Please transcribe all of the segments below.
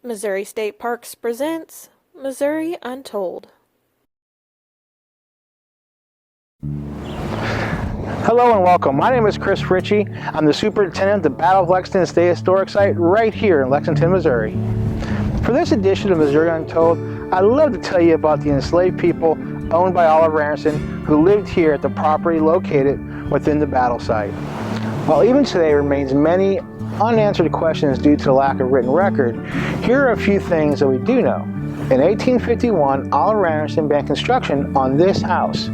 Missouri State Parks presents Missouri Untold. Hello and welcome. My name is Chris Fritsche. I'm the superintendent of the Battle of Lexington State Historic Site right here in Lexington, Missouri. For this edition of Missouri Untold, I'd love to tell you about the enslaved people owned by Oliver Anderson who lived here at the property located within the battle site. While even today remains many unanswered questions due to the lack of written record, here are a few things that we do know. In 1851, Oliver Anderson began construction on this house.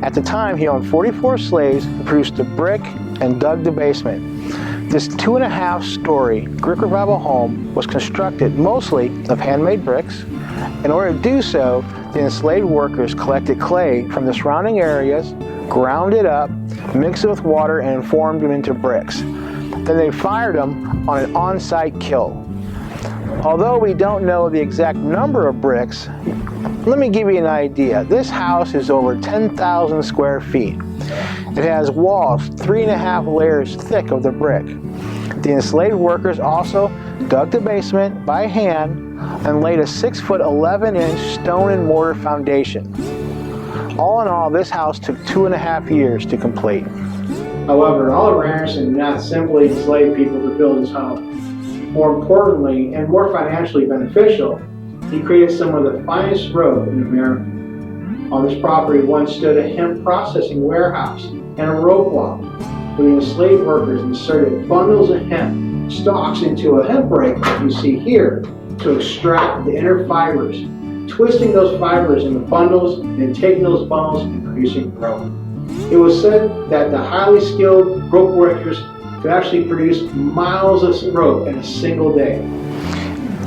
At the time, he owned 44 slaves, produced the brick, and dug the basement. This 2.5-story brick revival home was constructed mostly of handmade bricks. In order to do so, the enslaved workers collected clay from the surrounding areas, ground it up, mixed it with water, and formed them into bricks. Then they fired them on an on-site kiln. Although we don't know the exact number of bricks, let me give you an idea. This house is over 10,000 square feet. It has walls 3.5 layers thick of the brick. The enslaved workers also dug the basement by hand and laid a 6-foot 11-inch stone and mortar foundation. All in all, this house took 2.5 years to complete. However, Oliver Anderson did not simply enslave people to build his home. More importantly, and more financially beneficial, he created some of the finest rope in America. On this property once stood a hemp processing warehouse and a rope walk, where the enslaved workers inserted bundles of hemp stalks into a hemp rake that you see here to extract the inner fibers, twisting those fibers into bundles and taking those bundles and producing rope. It was said that the highly skilled rope workers could actually produce miles of rope in a single day.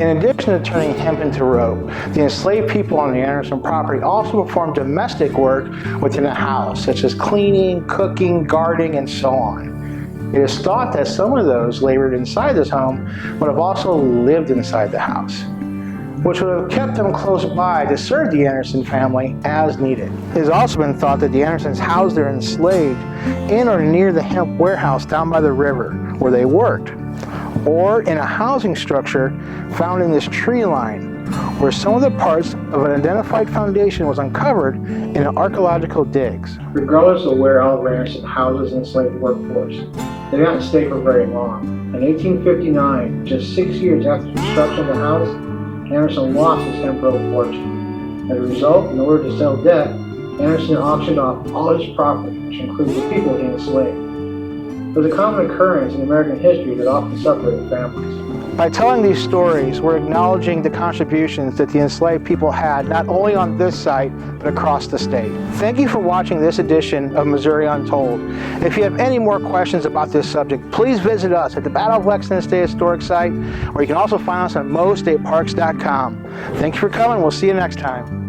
In addition to turning hemp into rope, the enslaved people on the Anderson property also performed domestic work within the house, such as cleaning, cooking, gardening, and so on. It is thought that some of those labored inside this home would have also lived inside the house, which would have kept them close by to serve the Anderson family as needed. It has also been thought that the Andersons housed their enslaved in or near the hemp warehouse down by the river where they worked, or in a housing structure found in this tree line, where some of the parts of an identified foundation was uncovered in archaeological digs. Regardless of where Oliver Anderson housed his enslaved workforce, they did not stay for very long. In 1859, just 6 years after the construction of the house, Anderson lost his hemp rope fortune. As a result, in order to settle debt, Anderson auctioned off all his property, which includes the people he enslaved. It was a common occurrence in American history that often separated families. By telling these stories, we're acknowledging the contributions that the enslaved people had, not only on this site, but across the state. Thank you for watching this edition of Missouri Untold. If you have any more questions about this subject, please visit us at the Battle of Lexington State Historic Site, or you can also find us on mostateparks.com. Thank you for coming. We'll see you next time.